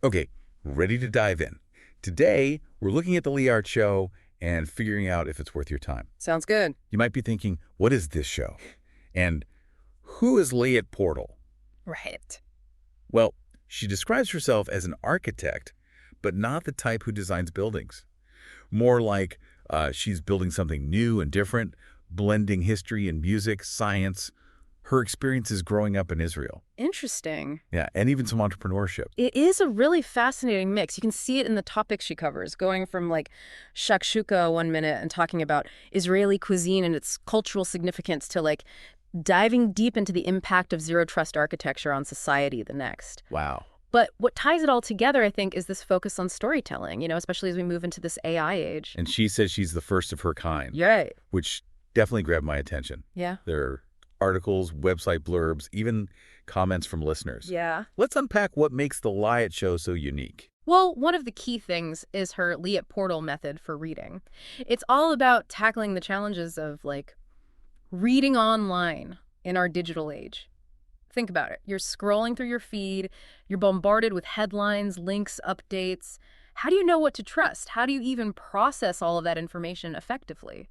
Okay, ready to dive in. Today, we're looking at the Liat show and figuring out if it's worth your time. Sounds good. You might be thinking, what is this show? And who is Liat Portal? Right. Well, she describes herself as an architect, but not the type who designs buildings. More like she's building something new and different, blending history and music, science, her experiences growing up in Israel. Interesting. Yeah, and even some entrepreneurship. It is a really fascinating mix. You can see it in the topics she covers, going from like shakshuka one minute and talking about Israeli cuisine and its cultural significance to like diving deep into the impact of zero trust architecture on society the next. Wow. But what ties it all together, I think, is this focus on storytelling, especially as we move into this AI age. And she says she's the first of her kind, Right. which definitely grabbed my attention. Yeah. There are articles, website blurbs, even comments from listeners. Yeah. Let's unpack what makes the Liat show so unique. Well, one of the key things is her Liat portal method for reading. It's all about tackling the challenges of, like, reading online in our digital age. Think about it. You're scrolling through your feed, you're bombarded with headlines, links, updates. How do you know what to trust? How do you even process all of that information effectively?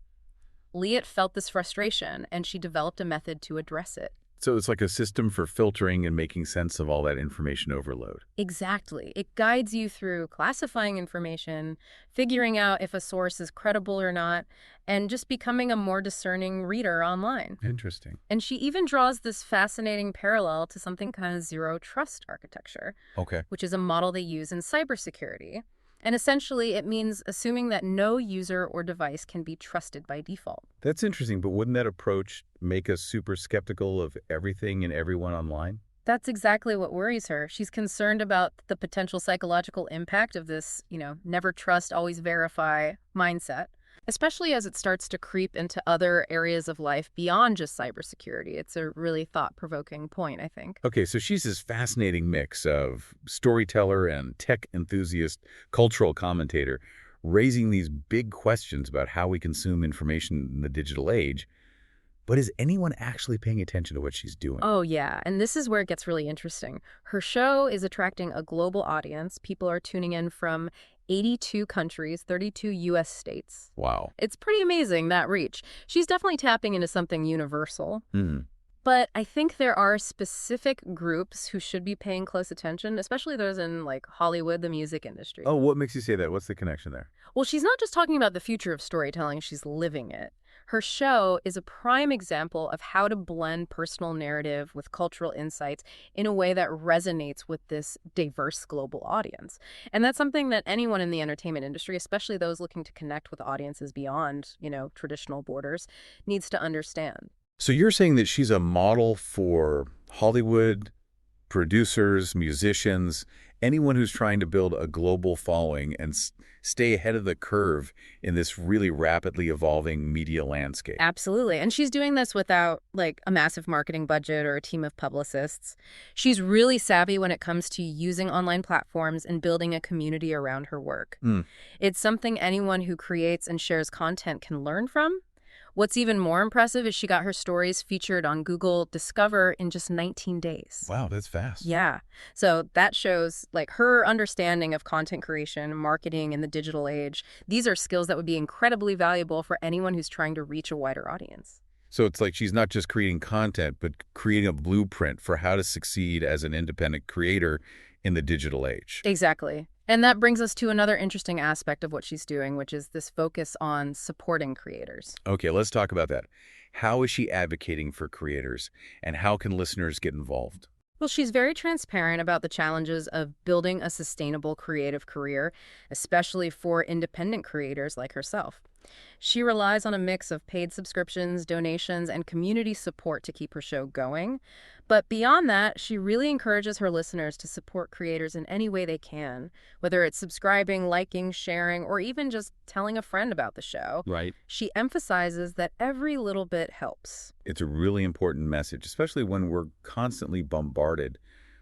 Liat felt this frustration, and she developed a method to address it. So it's like a system for filtering and making sense of all that information overload. Exactly. It guides you through classifying information, figuring out if a source is credible or not, and just becoming a more discerning reader online. Interesting. And she even draws this fascinating parallel to something kind of zero trust architecture, Okay. which is a model they use in cybersecurity. And essentially, it means assuming that no user or device can be trusted by default. That's interesting, but wouldn't that approach make us super skeptical of everything and everyone online? That's exactly what worries her. She's concerned about the potential psychological impact of this, never trust, always verify mindset, especially as it starts to creep into other areas of life beyond just cybersecurity. It's a really thought-provoking point, I think. Okay, so she's this fascinating mix of storyteller and tech enthusiast, cultural commentator, raising these big questions about how we consume information in the digital age. But is anyone actually paying attention to what she's doing? Oh, yeah. And this is where it gets really interesting. Her show is attracting a global audience. People are tuning in from 82 countries, 32 U.S. states. Wow. It's pretty amazing, that reach. She's definitely tapping into something universal. But I think there are specific groups who should be paying close attention, especially those in like Hollywood, the music industry. Oh, what makes you say that? What's the connection there? Well, she's not just talking about the future of storytelling, she's living it. Her show is a prime example of how to blend personal narrative with cultural insights in a way that resonates with this diverse global audience. And that's something that anyone in the entertainment industry, especially those looking to connect with audiences beyond, traditional borders, needs to understand. So you're saying that she's a model for Hollywood, producers, musicians, anyone who's trying to build a global following and stay ahead of the curve in this really rapidly evolving media landscape. Absolutely. And she's doing this without like a massive marketing budget or a team of publicists. She's really savvy when it comes to using online platforms and building a community around her work. It's something anyone who creates and shares content can learn from. What's even more impressive is she got her stories featured on Google Discover in just 19 days. Wow, that's fast. Yeah. So that shows like her understanding of content creation, marketing in the digital age. These are skills that would be incredibly valuable for anyone who's trying to reach a wider audience. So it's like she's not just creating content, but creating a blueprint for how to succeed as an independent creator in the digital age. Exactly. And that brings us to another interesting aspect of what she's doing, which is this focus on supporting creators. Okay, let's talk about that. How is she advocating for creators, and how can listeners get involved? Well, she's very transparent about the challenges of building a sustainable creative career, especially for independent creators like herself. She relies on a mix of paid subscriptions, donations, and community support to keep her show going. But beyond that, she really encourages her listeners to support creators in any way they can, whether it's subscribing, liking, sharing, or even just telling a friend about the show. Right. She emphasizes that every little bit helps. It's a really important message, especially when we're constantly bombarded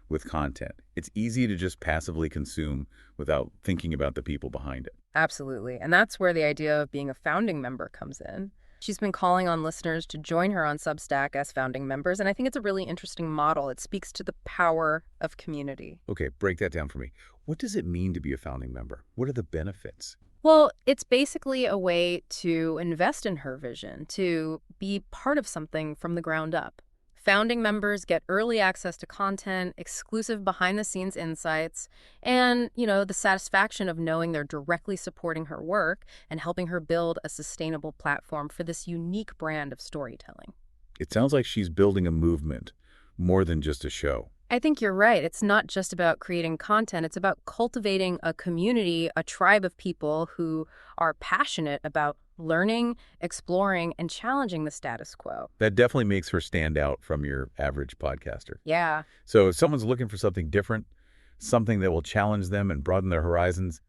with content. It's easy to just passively consume without thinking about the people behind it. Absolutely. And that's where the idea of being a founding member comes in. She's been calling on listeners to join her on Substack as founding members, and I think it's a really interesting model. It speaks to the power of community. Okay, break that down for me. What does it mean to be a founding member? What are the benefits? Well, it's basically a way to invest in her vision, to be part of something from the ground up. Founding members get early access to content, exclusive behind-the-scenes insights, and, the satisfaction of knowing they're directly supporting her work and helping her build a sustainable platform for this unique brand of storytelling. It sounds like she's building a movement, more than just a show. I think you're right. It's not just about creating content. It's about cultivating a community, a tribe of people who are passionate about learning, exploring, and challenging the status quo. That definitely makes her stand out from your average podcaster. Yeah. So if someone's looking for something different, something that will challenge them and broaden their horizons,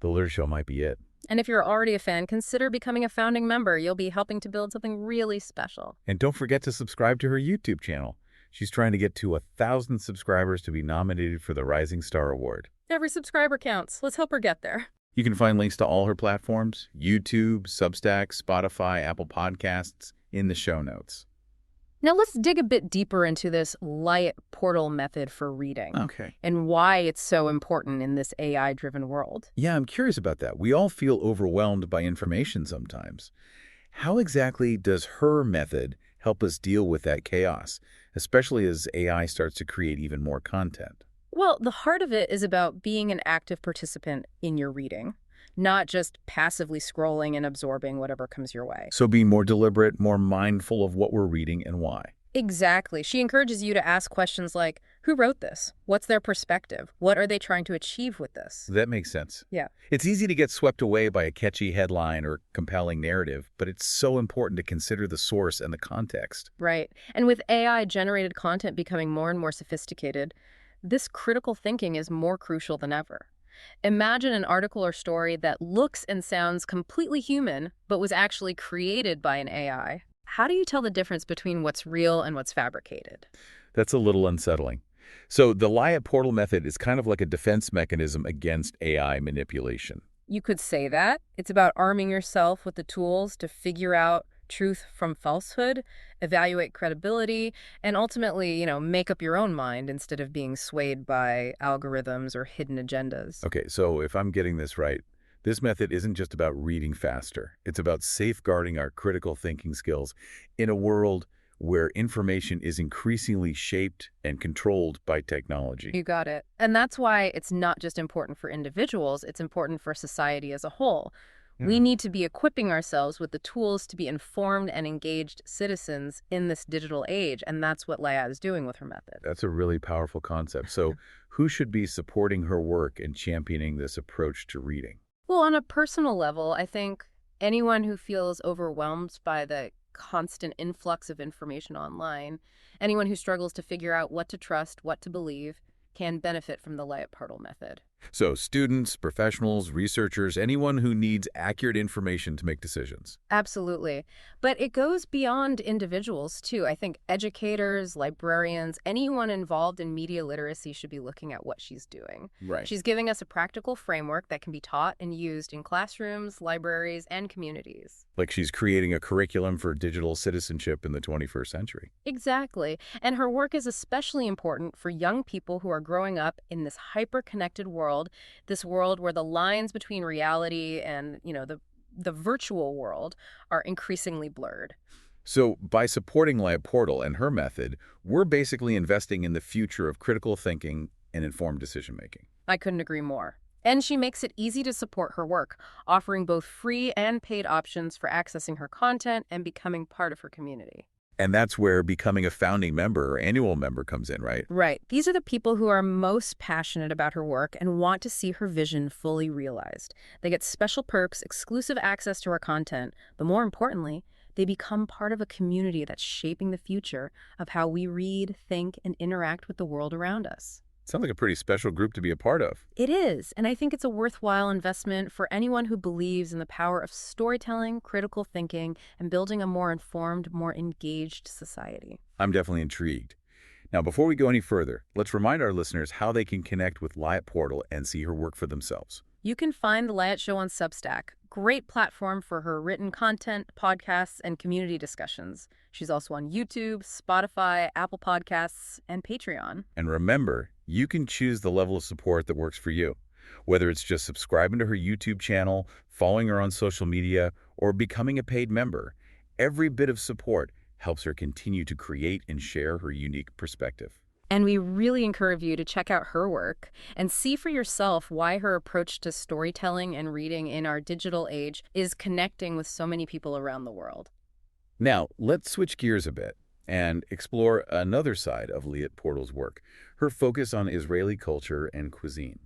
the Liat Show might be it. And if you're already a fan, consider becoming a founding member. You'll be helping to build something really special. And don't forget to subscribe to her YouTube channel. She's trying to get to 1,000 subscribers to be nominated for the Rising Star Award. Every subscriber counts. Let's help her get there. You can find links to all her platforms, YouTube, Substack, Spotify, Apple Podcasts, in the show notes. Now let's dig a bit deeper into this Liat portal method for reading. Okay. And why it's so important in this AI-driven world. Yeah, I'm curious about that. We all feel overwhelmed by information sometimes. How exactly does her method help us deal with that chaos, especially as AI starts to create even more content? Well, the heart of it is about being an active participant in your reading, not just passively scrolling and absorbing whatever comes your way. So being more deliberate, more mindful of what we're reading and why. Exactly. She encourages you to ask questions like, who wrote this? What's their perspective? What are they trying to achieve with this? That makes sense. Yeah. It's easy to get swept away by a catchy headline or compelling narrative, but it's so important to consider the source and the context. Right. And with AI-generated content becoming more and more sophisticated, this critical thinking is more crucial than ever. Imagine an article or story that looks and sounds completely human, but was actually created by an AI. How do you tell the difference between what's real and what's fabricated? That's a little unsettling. So the Liat portal method is kind of like a defense mechanism against AI manipulation. You could say that. It's about arming yourself with the tools to figure out truth from falsehood, evaluate credibility, and ultimately, make up your own mind instead of being swayed by algorithms or hidden agendas. Okay, so if I'm getting this right, this method isn't just about reading faster. It's about safeguarding our critical thinking skills in a world where information is increasingly shaped and controlled by technology. You got it. And that's why it's not just important for individuals, it's important for society as a whole. We need to be equipping ourselves with the tools to be informed and engaged citizens in this digital age, and that's what Liat is doing with her method. That's a really powerful concept. So who should be supporting her work and championing this approach to reading? Well, on a personal level, I think anyone who feels overwhelmed by the constant influx of information online, anyone who struggles to figure out what to trust, what to believe, can benefit from the Liat portal method. So students, professionals, researchers, anyone who needs accurate information to make decisions. Absolutely. But it goes beyond individuals, too. I think educators, librarians, anyone involved in media literacy should be looking at what she's doing. Right. She's giving us a practical framework that can be taught and used in classrooms, libraries, and communities. Like she's creating a curriculum for digital citizenship in the 21st century. Exactly. And her work is especially important for young people who are growing up in this hyper-connected world, this world where the lines between reality and, the virtual world are increasingly blurred. So by supporting Liat Portal and her method, we're basically investing in the future of critical thinking and informed decision-making. I couldn't agree more. And she makes it easy to support her work, offering both free and paid options for accessing her content and becoming part of her community. And that's where becoming a founding member or annual member comes in, right? Right. These are the people who are most passionate about her work and want to see her vision fully realized. They get special perks, exclusive access to her content, but more importantly, they become part of a community that's shaping the future of how we read, think, and interact with the world around us. Sounds like a pretty special group to be a part of. It is, and I think it's a worthwhile investment for anyone who believes in the power of storytelling, critical thinking, and building a more informed, more engaged society. I'm definitely intrigued. Now, before we go any further, let's remind our listeners how they can connect with Liat Portal and see her work for themselves. You can find The Liat Show on Substack. Great platform for her written content, podcasts, and community discussions. She's also on YouTube, Spotify, Apple Podcasts, and Patreon. And remember, you can choose the level of support that works for you. Whether it's just subscribing to her YouTube channel, following her on social media, or becoming a paid member, every bit of support helps her continue to create and share her unique perspective. And we really encourage you to check out her work and see for yourself why her approach to storytelling and reading in our digital age is connecting with so many people around the world. Now, let's switch gears a bit and explore another side of Liat Portal's work, her focus on Israeli culture and cuisine.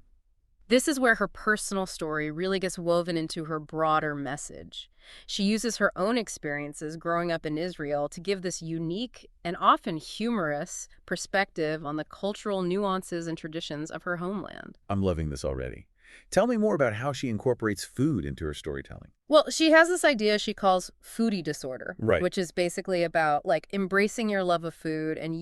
This is where her personal story really gets woven into her broader message. She uses her own experiences growing up in Israel to give this unique and often humorous perspective on the cultural nuances and traditions of her homeland. I'm loving this already. Tell me more about how she incorporates food into her storytelling. Well, she has this idea she calls foodie disorder, Right. which is basically about embracing your love of food and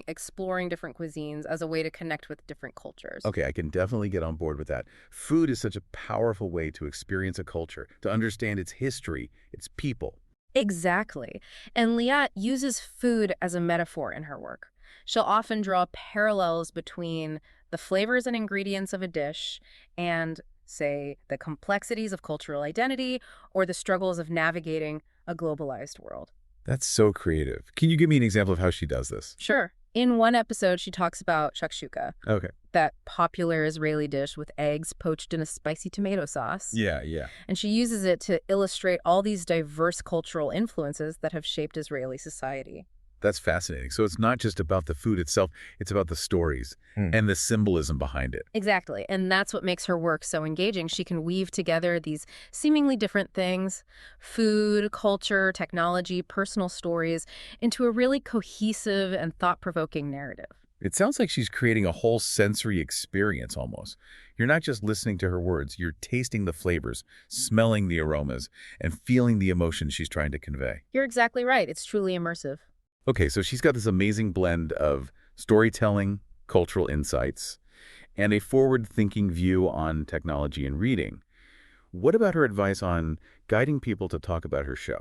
exploring different cuisines as a way to connect with different cultures. Okay, I can definitely get on board with that. Food is such a powerful way to experience a culture, to understand its history, its people. Exactly. And Liat uses food as a metaphor in her work. She'll often draw parallels between the flavors and ingredients of a dish and, say, the complexities of cultural identity or the struggles of navigating a globalized world. That's so creative. Can you give me an example of how she does this? Sure. In one episode, she talks about shakshuka, Okay. that popular Israeli dish with eggs poached in a spicy tomato sauce. Yeah. And she uses it to illustrate all these diverse cultural influences that have shaped Israeli society. That's fascinating. So it's not just about the food itself, it's about the stories and the symbolism behind it. Exactly. And that's what makes her work so engaging. She can weave together these seemingly different things, food, culture, technology, personal stories, into a really cohesive and thought-provoking narrative. It sounds like she's creating a whole sensory experience almost. You're not just listening to her words, you're tasting the flavors, smelling the aromas, and feeling the emotions she's trying to convey. You're exactly right. It's truly immersive. Okay, so she's got this amazing blend of storytelling, cultural insights, and a forward-thinking view on technology and reading. What about her advice on guiding people to talk about her show?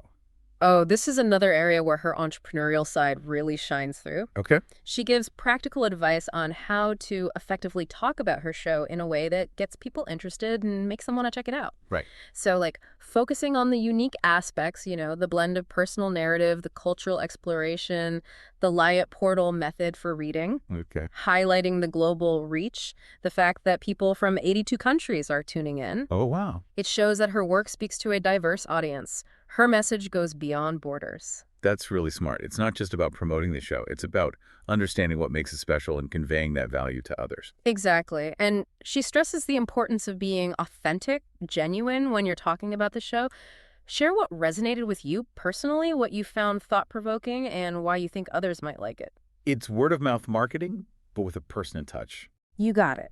Oh, this is another area where her entrepreneurial side really shines through. Okay. She gives practical advice on how to effectively talk about her show in a way that gets people interested and makes them want to check it out. Right. So, focusing on the unique aspects, the blend of personal narrative, the cultural exploration, the Liat Portal method for reading, Okay. highlighting the global reach, the fact that people from 82 countries are tuning in. Oh, wow. It shows that her work speaks to a diverse audience. Her message goes beyond borders. That's really smart. It's not just about promoting the show. It's about understanding what makes it special and conveying that value to others. Exactly. And she stresses the importance of being authentic, genuine when you're talking about the show. Share what resonated with you personally, what you found thought-provoking, and why you think others might like it. It's word-of-mouth marketing, but with a personal touch. You got it.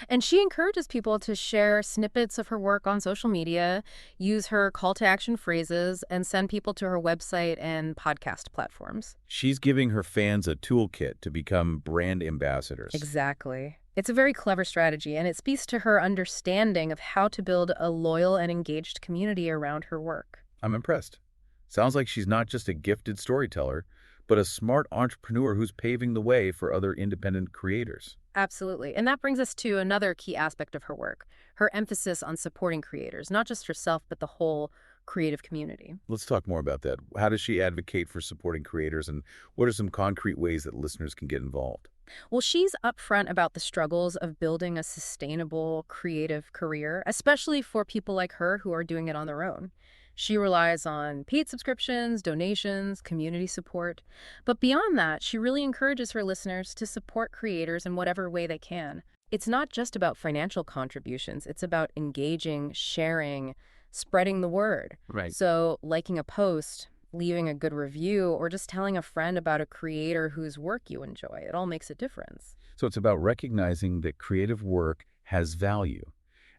And she encourages people to share snippets of her work on social media, use her call-to-action phrases, and send people to her website and podcast platforms. She's giving her fans a toolkit to become brand ambassadors. Exactly. It's a very clever strategy, and it speaks to her understanding of how to build a loyal and engaged community around her work. I'm impressed. Sounds like she's not just a gifted storyteller, but a smart entrepreneur who's paving the way for other independent creators. Absolutely. And that brings us to another key aspect of her work, her emphasis on supporting creators, not just herself, but the whole creative community. Let's talk more about that. How does she advocate for supporting creators, and what are some concrete ways that listeners can get involved? Well, she's upfront about the struggles of building a sustainable creative career, especially for people like her who are doing it on their own. She relies on paid subscriptions, donations, community support. But beyond that, she really encourages her listeners to support creators in whatever way they can. It's not just about financial contributions. It's about engaging, sharing, spreading the word. Right. So liking a post, leaving a good review, or just telling a friend about a creator whose work you enjoy. It all makes a difference. So it's about recognizing that creative work has value,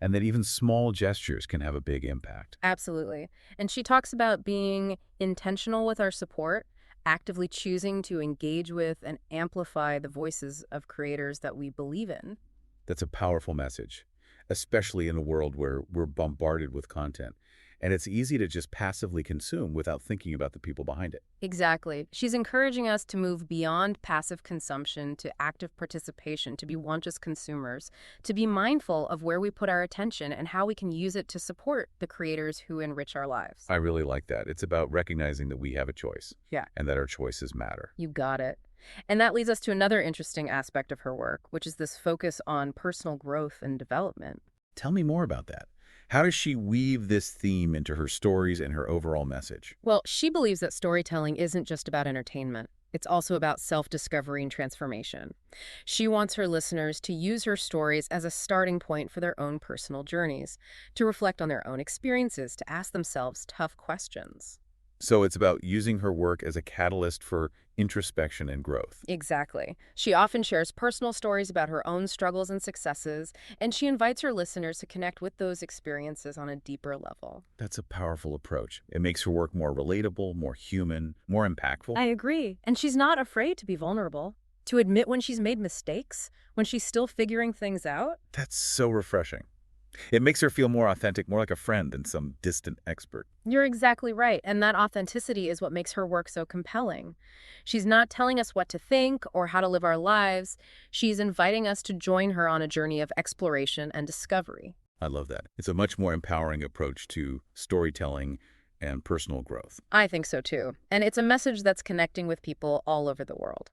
and that even small gestures can have a big impact. Absolutely. And she talks about being intentional with our support, actively choosing to engage with and amplify the voices of creators that we believe in. That's a powerful message. especially in a world where we're bombarded with content. And it's easy to just passively consume without thinking about the people behind it. Exactly. She's encouraging us to move beyond passive consumption to active participation, to be one just consumers, to be mindful of where we put our attention and how we can use it to support the creators who enrich our lives. I really like that. It's about recognizing that we have a choice Yeah. and that our choices matter. You got it. And that leads us to another interesting aspect of her work, which is this focus on personal growth and development. Tell me more about that. How does she weave this theme into her stories and her overall message? Well, she believes that storytelling isn't just about entertainment. It's also about self-discovery and transformation. She wants her listeners to use her stories as a starting point for their own personal journeys, to reflect on their own experiences, to ask themselves tough questions. So it's about using her work as a catalyst for introspection and growth. Exactly. She often shares personal stories about her own struggles and successes, and she invites her listeners to connect with those experiences on a deeper level. That's a powerful approach. It makes her work more relatable, more human, more impactful. I agree. And she's not afraid to be vulnerable, to admit when she's made mistakes, when she's still figuring things out. That's so refreshing. It makes her feel more authentic, more like a friend than some distant expert. You're exactly right, and that authenticity is what makes her work so compelling. She's not telling us what to think or how to live our lives. She's inviting us to join her on a journey of exploration and discovery. I love that. It's a much more empowering approach to storytelling and personal growth. I think so too. And it's a message that's connecting with people all over the world.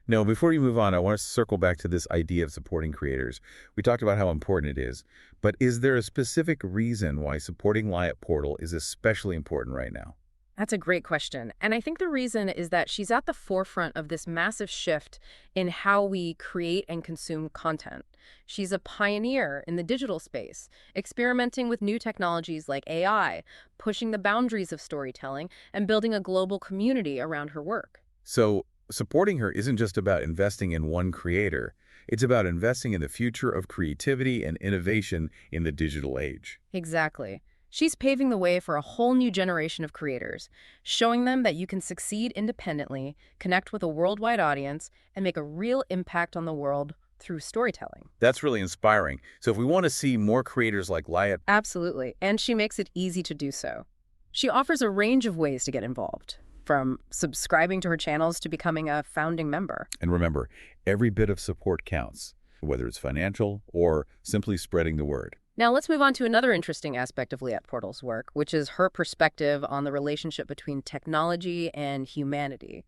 Now, before you move on, I want to circle back to this idea of supporting creators. We talked about how important it is, but is there a specific reason why supporting Liat Portal is especially important right now? That's a great question. And I think the reason is that she's at the forefront of this massive shift in how we create and consume content. She's a pioneer in the digital space, experimenting with new technologies like AI, pushing the boundaries of storytelling, and building a global community around her work. So, supporting her isn't just about investing in one creator. It's about investing in the future of creativity and innovation in the digital age. Exactly. She's paving the way for a whole new generation of creators, showing them that you can succeed independently, connect with a worldwide audience, and make a real impact on the world through storytelling. That's really inspiring. So if we want to see more creators like Liat, Absolutely. And she makes it easy to do so. She offers a range of ways to get involved, from subscribing to her channels to becoming a founding member. and remember, every bit of support counts, whether it's financial or simply spreading the word. Now let's move on to another interesting aspect of Liat Portal's work, which is her perspective on the relationship between technology and humanity.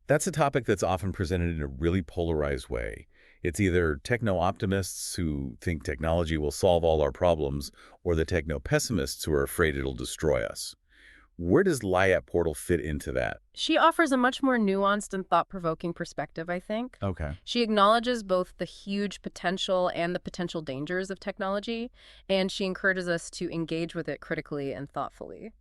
That's a topic that's often presented in a really polarized way. It's either techno-optimists who think technology will solve all our problems, or the techno-pessimists who are afraid it'll destroy us. Where does Liat Portal fit into that? She offers a much more nuanced and thought-provoking perspective, I think. Okay. She acknowledges both the huge potential and the potential dangers of technology, and she encourages us to engage with it critically and thoughtfully.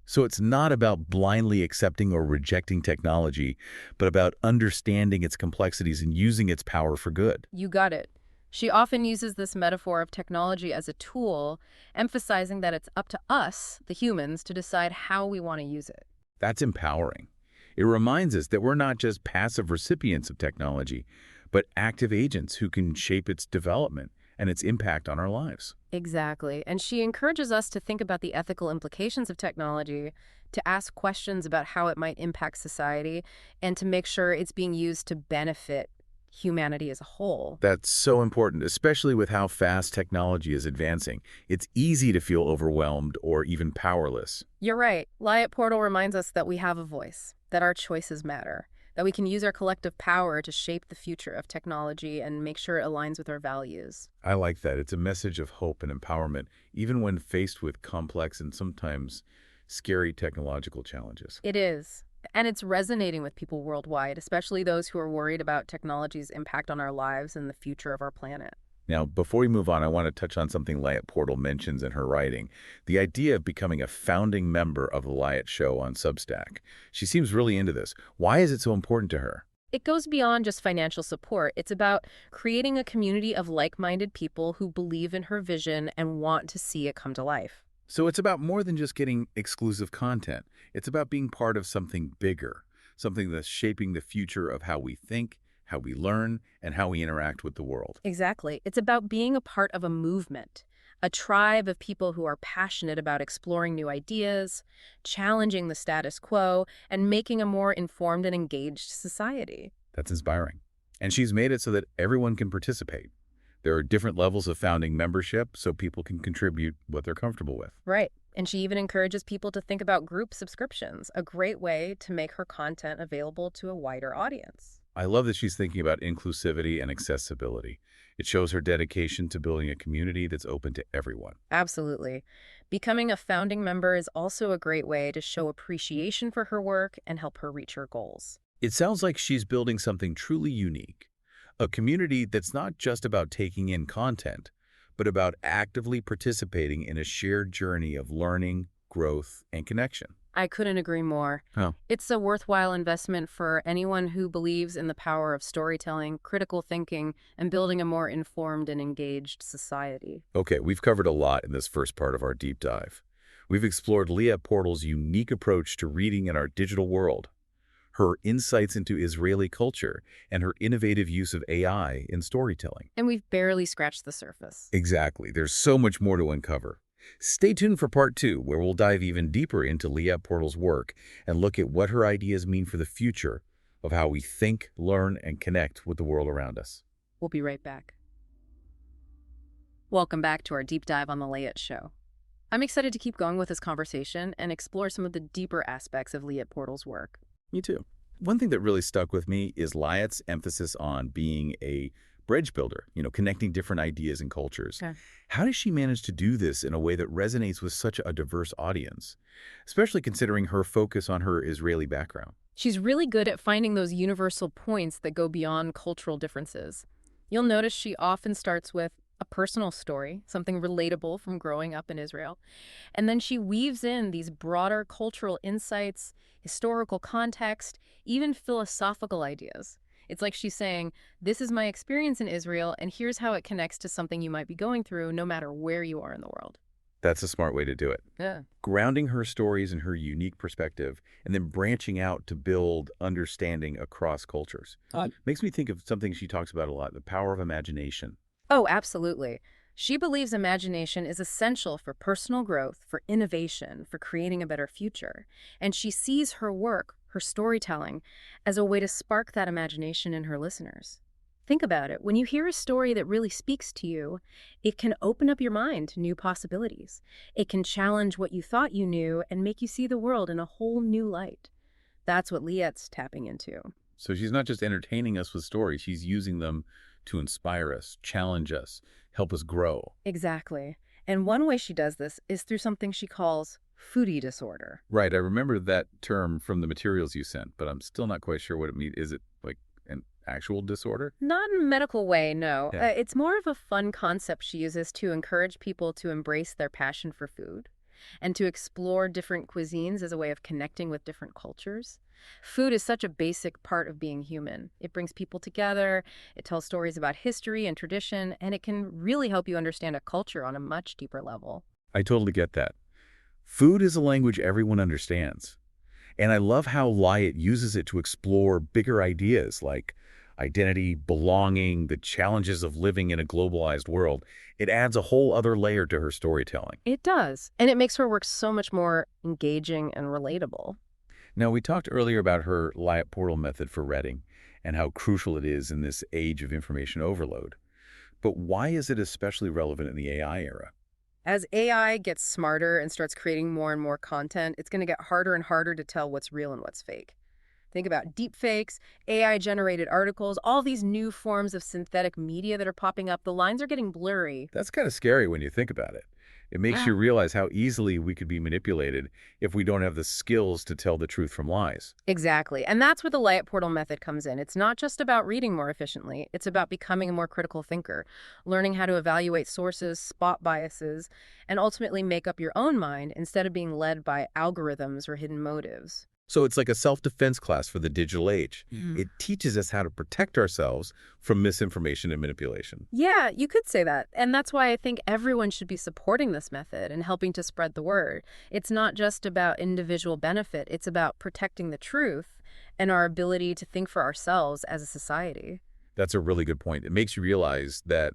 So it's not about blindly accepting or rejecting technology, but about understanding its complexities and using its power for good. You got it. She often uses this metaphor of technology as a tool, emphasizing that it's up to us, the humans, to decide how we want to use it. That's empowering. It reminds us that we're not just passive recipients of technology, but active agents who can shape its development and its impact on our lives. Exactly. And she encourages us to think about the ethical implications of technology, to ask questions about how it might impact society, and to make sure it's being used to benefit humanity as a whole. That's so important, especially with how fast technology is advancing. It's easy to feel overwhelmed or even powerless. You're right. Liat Portal reminds us that we have a voice, that our choices matter, that we can use our collective power to shape the future of technology and make sure it aligns with our values. I like that. It's a message of hope and empowerment, even when faced with complex and sometimes scary technological challenges. It is. And it's resonating with people worldwide, especially those who are worried about technology's impact on our lives and the future of our planet. Now, before we move on, I want to touch on something Liat Portal mentions in her writing, the idea of becoming a founding member of the Liat Show on Substack. She seems really into this. Why is it so important to her? It goes beyond just financial support. It's about creating a community of like-minded people who believe in her vision and want to see it come to life. So it's about more than just getting exclusive content. It's about being part of something bigger, something that's shaping the future of how we think, how we learn, and how we interact with the world. Exactly. It's about being a part of a movement, a tribe of people who are passionate about exploring new ideas, challenging the status quo, and making a more informed and engaged society. That's inspiring. And she's made it so that everyone can participate. There are different levels of founding membership so people can contribute what they're comfortable with. Right. And she even encourages people to think about group subscriptions, a great way to make her content available to a wider audience. I love that she's thinking about inclusivity and accessibility. It shows her dedication to building a community that's open to everyone. Absolutely. Becoming a founding member is also a great way to show appreciation for her work and help her reach her goals. It sounds like she's building something truly unique, a community that's not just about taking in content, but about actively participating in a shared journey of learning, growth, and connection. I couldn't agree more. Oh. It's a worthwhile investment for anyone who believes in the power of storytelling, critical thinking, and building a more informed and engaged society. Okay, we've covered a lot in this first part of our deep dive. We've explored Liat Portal's unique approach to reading in our digital world, her insights into Israeli culture, and her innovative use of AI in storytelling. And we've barely scratched the surface. Exactly. There's so much more to uncover. Stay tuned for part 2, where we'll dive even deeper into Liat Portal's work and look at what her ideas mean for the future of how we think, learn, and connect with the world around us. We'll be right back. Welcome back to our deep dive on the Liat Show. I'm excited to keep going with this conversation and explore some of the deeper aspects of Liat Portal's work. Me too. One thing that really stuck with me is Liat's emphasis on being a bridge builder, connecting different ideas and cultures. Okay. How does she manage to do this in a way that resonates with such a diverse audience, especially considering her focus on her Israeli background? She's really good at finding those universal points that go beyond cultural differences. You'll notice she often starts with a personal story, something relatable from growing up in Israel. And then she weaves in these broader cultural insights, historical context, even philosophical ideas. It's like she's saying, this is my experience in Israel, and here's how it connects to something you might be going through no matter where you are in the world. That's a smart way to do it. Yeah. Grounding her stories in her unique perspective and then branching out to build understanding across cultures. Makes me think of something she talks about a lot, the power of imagination. Oh, absolutely. She believes imagination is essential for personal growth, for innovation, for creating a better future. And she sees her work, her storytelling, as a way to spark that imagination in her listeners. Think about it. When you hear a story that really speaks to you, it can open up your mind to new possibilities. It can challenge what you thought you knew and make you see the world in a whole new light. That's what Liat's tapping into. So she's not just entertaining us with stories, she's using them to inspire us, challenge us, help us grow. Exactly. And one way she does this is through something she calls foodie disorder. Right. I remember that term from the materials you sent, but I'm still not quite sure what it means. Is it like an actual disorder? Not in a medical way, no. Yeah. It's more of a fun concept she uses to encourage people to embrace their passion for food and to explore different cuisines as a way of connecting with different cultures. Food is such a basic part of being human. It brings people together, it tells stories about history and tradition, and it can really help you understand a culture on a much deeper level. I totally get that. Food is a language everyone understands. And I love how Liat uses it to explore bigger ideas like identity, belonging, the challenges of living in a globalized world. It adds a whole other layer to her storytelling. It does, and it makes her work so much more engaging and relatable. Now, we talked earlier about her Liat Portal method for reading and how crucial it is in this age of information overload. But why is it especially relevant in the AI era? As AI gets smarter and starts creating more and more content, it's going to get harder and harder to tell what's real and what's fake. Think about deepfakes, AI-generated articles, all these new forms of synthetic media that are popping up. The lines are getting blurry. That's kind of scary when you think about it. It makes you realize how easily we could be manipulated if we don't have the skills to tell the truth from lies. Exactly. And that's where the Liat Portal method comes in. It's not just about reading more efficiently. It's about becoming a more critical thinker, learning how to evaluate sources, spot biases, and ultimately make up your own mind instead of being led by algorithms or hidden motives. So it's like a self-defense class for the digital age. It teaches us how to protect ourselves from misinformation and manipulation. Yeah, you could say that. And that's why I think everyone should be supporting this method and helping to spread the word. It's not just about individual benefit. It's about protecting the truth and our ability to think for ourselves as a society. That's a really good point. It makes you realize that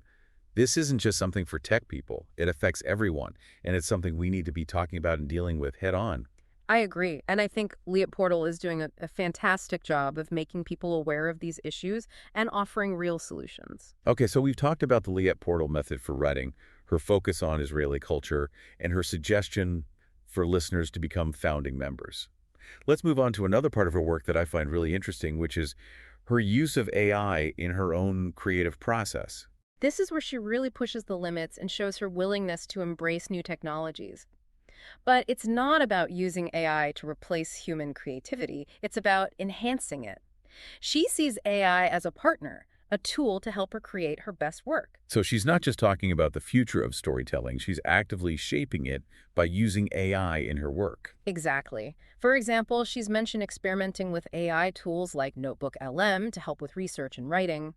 this isn't just something for tech people. It affects everyone, and it's something we need to be talking about and dealing with head on. I agree. And I think Liat Portal is doing a fantastic job of making people aware of these issues and offering real solutions. Okay, so we've talked about the Liat Portal method for writing, her focus on Israeli culture, and her suggestion for listeners to become founding members. Let's move on to another part of her work that I find really interesting, which is her use of AI in her own creative process. This is where she really pushes the limits and shows her willingness to embrace new technologies. But it's not about using AI to replace human creativity, it's about enhancing it. She sees AI as a partner, a tool to help her create her best work. So she's not just talking about the future of storytelling, she's actively shaping it by using AI in her work. Exactly. For example, she's mentioned experimenting with AI tools like Notebook LM to help with research and writing.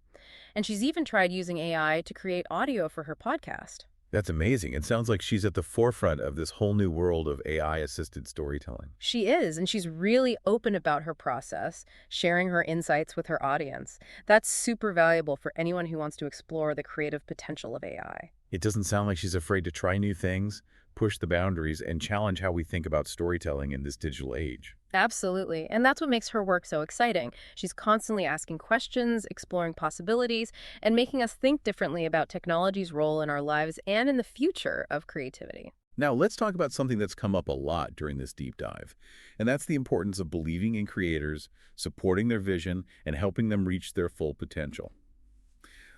And she's even tried using AI to create audio for her podcast. That's amazing. It sounds like she's at the forefront of this whole new world of AI-assisted storytelling. She is, and she's really open about her process, sharing her insights with her audience. That's super valuable for anyone who wants to explore the creative potential of AI. It doesn't sound like she's afraid to try new things, push the boundaries, and challenge how we think about storytelling in this digital age. Absolutely. And that's what makes her work so exciting. She's constantly asking questions, exploring possibilities, and making us think differently about technology's role in our lives and in the future of creativity. Now, let's talk about something that's come up a lot during this deep dive, and that's the importance of believing in creators, supporting their vision, and helping them reach their full potential.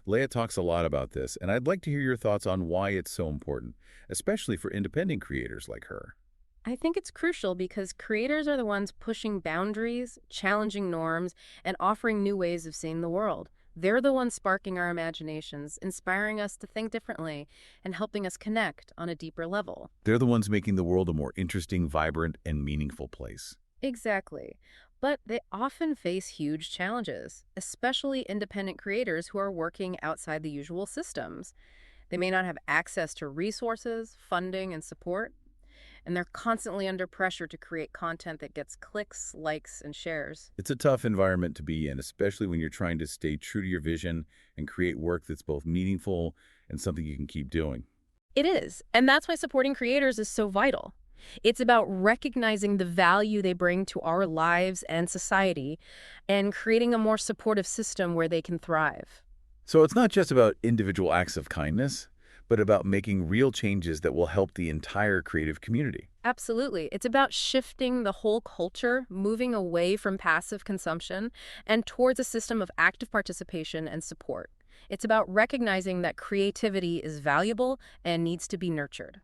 Leah talks a lot about this, and I'd like to hear your thoughts on why it's so important, especially for independent creators like her. I think it's crucial because creators are the ones pushing boundaries, challenging norms, and offering new ways of seeing the world. They're the ones sparking our imaginations, inspiring us to think differently, and helping us connect on a deeper level. They're the ones making the world a more interesting, vibrant, and meaningful place. Exactly. But they often face huge challenges, especially independent creators who are working outside the usual systems. They may not have access to resources, funding, and support, and they're constantly under pressure to create content that gets clicks, likes, and shares. It's a tough environment to be in, especially when you're trying to stay true to your vision and create work that's both meaningful and something you can keep doing. It is, and that's why supporting creators is so vital. It's about recognizing the value they bring to our lives and society and creating a more supportive system where they can thrive. So it's not just about individual acts of kindness, but about making real changes that will help the entire creative community. Absolutely. It's about shifting the whole culture, moving away from passive consumption and towards a system of active participation and support. It's about recognizing that creativity is valuable and needs to be nurtured.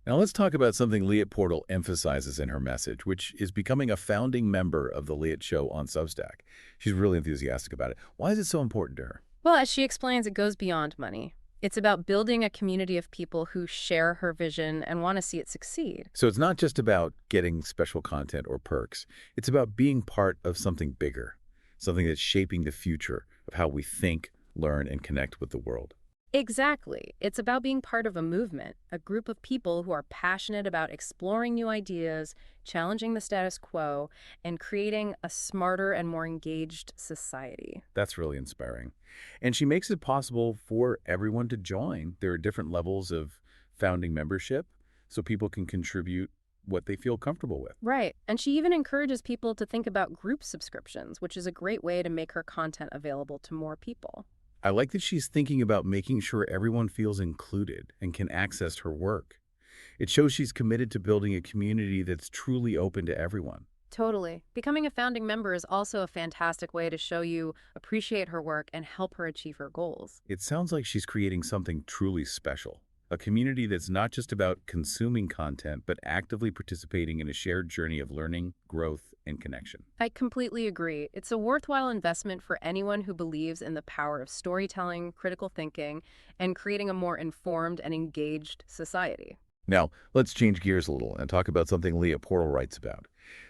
Now let's talk about something Liat Portal emphasizes in her message, which is becoming a founding member of the Liat Show on Substack. She's really enthusiastic about it. Why is it so important to her? Well, as she explains, it goes beyond money. It's about building a community of people who share her vision and want to see it succeed. So it's not just about getting special content or perks. It's about being part of something bigger, something that's shaping the future of how we think, learn, and connect with the world. Exactly. It's about being part of a movement, a group of people who are passionate about exploring new ideas, challenging the status quo, and creating a smarter and more engaged society. That's really inspiring. And she makes it possible for everyone to join. There are different levels of founding membership, so people can contribute what they feel comfortable with. Right. And she even encourages people to think about group subscriptions, which is a great way to make her content available to more people. I like that she's thinking about making sure everyone feels included and can access her work. It shows she's committed to building a community that's truly open to everyone. Totally. Becoming a founding member is also a fantastic way to show you appreciate her work and help her achieve her goals. It sounds like she's creating something truly special. A community that's not just about consuming content, but actively participating in a shared journey of learning, growth, and connection. I completely agree. It's a worthwhile investment for anyone who believes in the power of storytelling, critical thinking, and creating a more informed and engaged society. Now, let's change gears a little and talk about something Liat Portal writes about.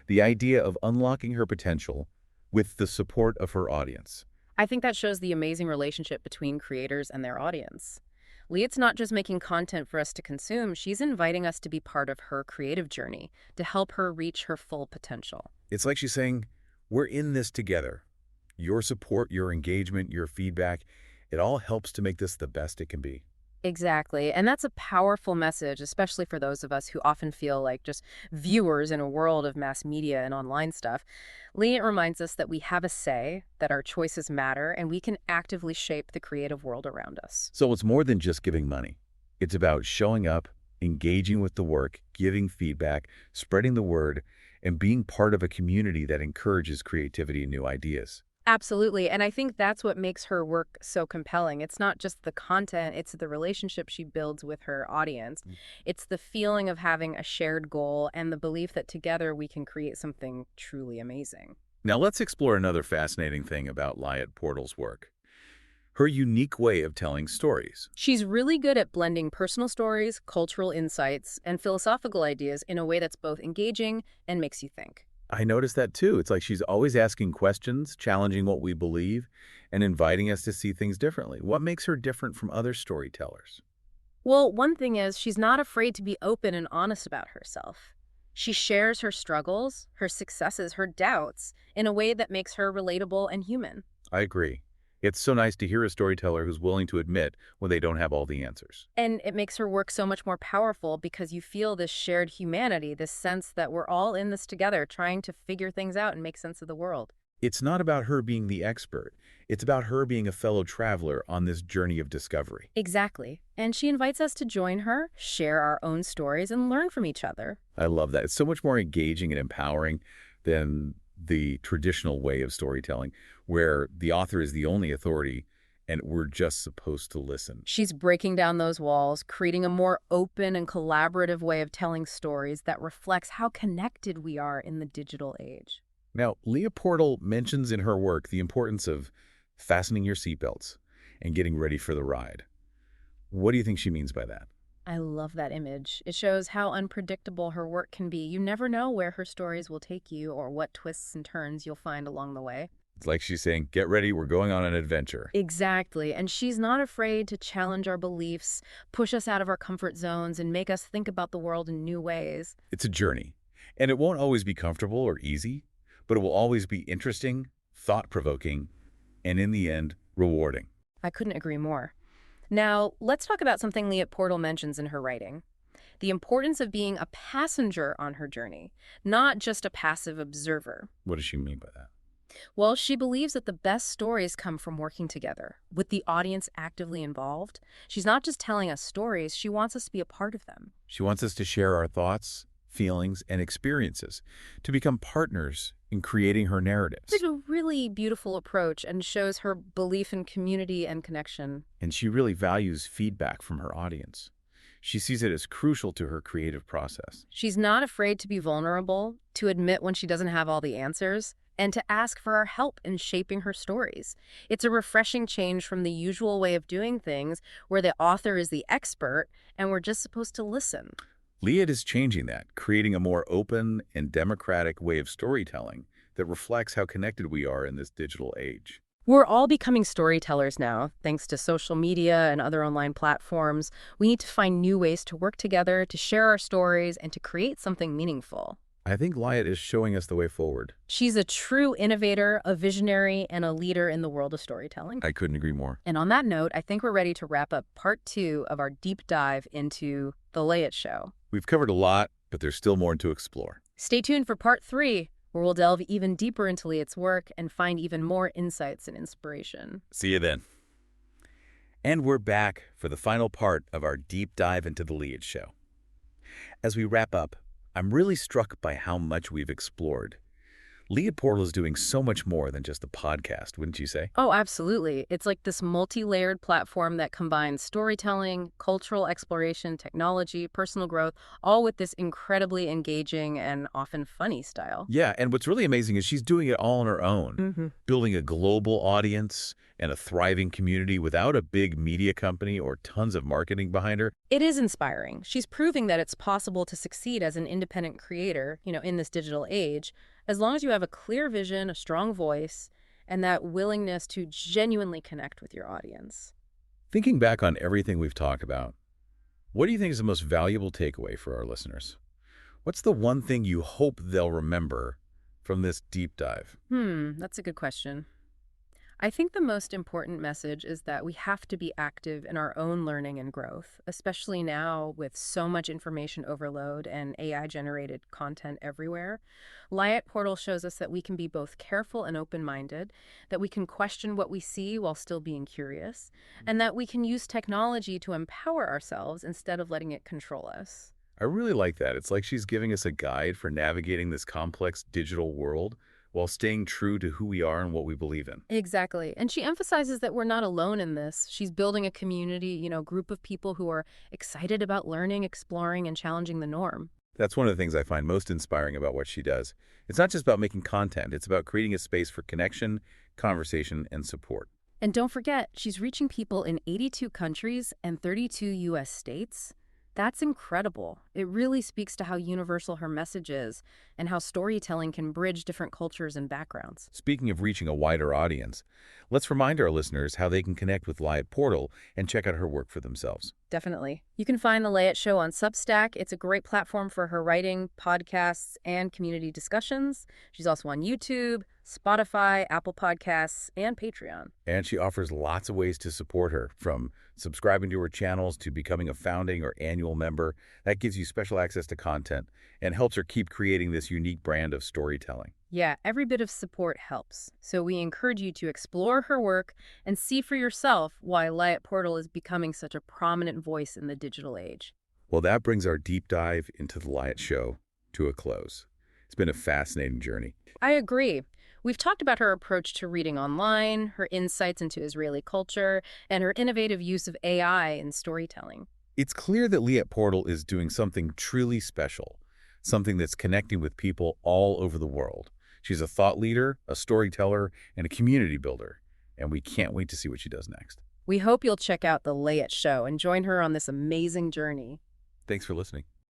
The idea of unlocking her potential with the support of her audience. I think that shows the amazing relationship between creators and their audience. Liat's not just making content for us to consume, she's inviting us to be part of her creative journey, to help her reach her full potential. It's like she's saying, We're in this together. Your support, your engagement, your feedback, it all helps to make this the best it can be. Exactly. And that's a powerful message, especially for those of us who often feel like just viewers in a world of mass media and online stuff. Liat reminds us that we have a say, that our choices matter, and we can actively shape the creative world around us. So it's more than just giving money. It's about showing up, engaging with the work, giving feedback, spreading the word, and being part of a community that encourages creativity and new ideas. Absolutely. And I think that's what makes her work so compelling. It's not just the content, it's the relationship she builds with her audience. It's the feeling of having a shared goal and the belief that together we can create something truly amazing. Now let's explore another fascinating thing about Liat Portal's work. Her unique way of telling stories. She's really good at blending personal stories, cultural insights, and philosophical ideas in a way that's both engaging and makes you think. I noticed that too. It's like she's always asking questions, challenging what we believe, and inviting us to see things differently. What makes her different from other storytellers? Well, one thing is she's not afraid to be open and honest about herself. She shares her struggles, her successes, her doubts in a way that makes her relatable and human. I agree. It's so nice to hear a storyteller who's willing to admit when they don't have all the answers. And it makes her work so much more powerful because you feel this shared humanity, this sense that we're all in this together, trying to figure things out and make sense of the world. It's not about her being the expert. It's about her being a fellow traveler on this journey of discovery. Exactly. And she invites us to join her, share our own stories, and learn from each other. I love that. It's so much more engaging and empowering than the traditional way of storytelling, where the author is the only authority and we're just supposed to listen. She's breaking down those walls, creating a more open and collaborative way of telling stories that reflects how connected we are in the digital age. Now, Liat Portal mentions in her work the importance of fastening your seatbelts and getting ready for the ride. What do you think she means by that? I love that image. It shows how unpredictable her work can be. You never know where her stories will take you or what twists and turns you'll find along the way. It's like she's saying, get ready, we're going on an adventure. Exactly. And she's not afraid to challenge our beliefs, push us out of our comfort zones, and make us think about the world in new ways. It's a journey, and it won't always be comfortable or easy, but it will always be interesting, thought-provoking, and in the end, rewarding. I couldn't agree more. Now, let's talk about something Liat Portal mentions in her writing. The importance of being a passenger on her journey, not just a passive observer. What does she mean by that? Well, she believes that the best stories come from working together, with the audience actively involved. She's not just telling us stories, she wants us to be a part of them. She wants us to share our thoughts, feelings, and experiences, to become partners in creating her narratives. It's a really beautiful approach and shows her belief in community and connection. And she really values feedback from her audience. She sees it as crucial to her creative process. She's not afraid to be vulnerable, to admit when she doesn't have all the answers, and to ask for our help in shaping her stories. It's a refreshing change from the usual way of doing things where the author is the expert and we're just supposed to listen. Liat is changing that, creating a more open and democratic way of storytelling that reflects how connected we are in this digital age. We're all becoming storytellers now, thanks to social media and other online platforms. We need to find new ways to work together, to share our stories, and to create something meaningful. I think Liat is showing us the way forward. She's a true innovator, a visionary, and a leader in the world of storytelling. I couldn't agree more. And on that note, I think we're ready to wrap up part 2 of our deep dive into The Liat Show. We've covered a lot, but there's still more to explore. Stay tuned for part 3, where we'll delve even deeper into Liat's work and find even more insights and inspiration. See you then. And we're back for the final part of our deep dive into The Liat Show. As we wrap up, I'm really struck by how much we've explored. Liat Portal is doing so much more than just a podcast, wouldn't you say? Oh, absolutely. It's like this multi-layered platform that combines storytelling, cultural exploration, technology, personal growth, all with this incredibly engaging and often funny style. Yeah, and what's really amazing is she's doing it all on her own, building a global audience and a thriving community without a big media company or tons of marketing behind her. It is inspiring. She's proving that it's possible to succeed as an independent creator, in this digital age, as long as you have a clear vision, a strong voice, and that willingness to genuinely connect with your audience. Thinking back on everything we've talked about, what do you think is the most valuable takeaway for our listeners? What's the one thing you hope they'll remember from this deep dive? That's a good question. I think the most important message is that we have to be active in our own learning and growth, especially now with so much information overload and AI-generated content everywhere. Liat Portal shows us that we can be both careful and open-minded, that we can question what we see while still being curious, and that we can use technology to empower ourselves instead of letting it control us. I really like that. It's like she's giving us a guide for navigating this complex digital world while staying true to who we are and what we believe in. Exactly. And she emphasizes that we're not alone in this. She's building a community, group of people who are excited about learning, exploring, and challenging the norm. That's one of the things I find most inspiring about what she does. It's not just about making content, it's about creating a space for connection, conversation, and support. And don't forget, she's reaching people in 82 countries and 32 U.S. states. That's incredible. It really speaks to how universal her message is and how storytelling can bridge different cultures and backgrounds. Speaking of reaching a wider audience, let's remind our listeners how they can connect with Liat Portal and check out her work for themselves. Definitely. You can find The Liat Show on Substack. It's a great platform for her writing, podcasts, and community discussions. She's also on YouTube, Spotify, Apple Podcasts, and Patreon. And she offers lots of ways to support her, from subscribing to her channels to becoming a founding or annual member. That gives you special access to content and helps her keep creating this unique brand of storytelling. Yeah, every bit of support helps. So we encourage you to explore her work and see for yourself why Liat Portal is becoming such a prominent voice in the digital age. Well, that brings our deep dive into the Liat Show to a close. It's been a fascinating journey. I agree. We've talked about her approach to reading online, her insights into Israeli culture, and her innovative use of AI in storytelling. It's clear that Liat Portal is doing something truly special, something that's connecting with people all over the world. She's a thought leader, a storyteller, and a community builder, and we can't wait to see what she does next. We hope you'll check out The Liat Show and join her on this amazing journey. Thanks for listening.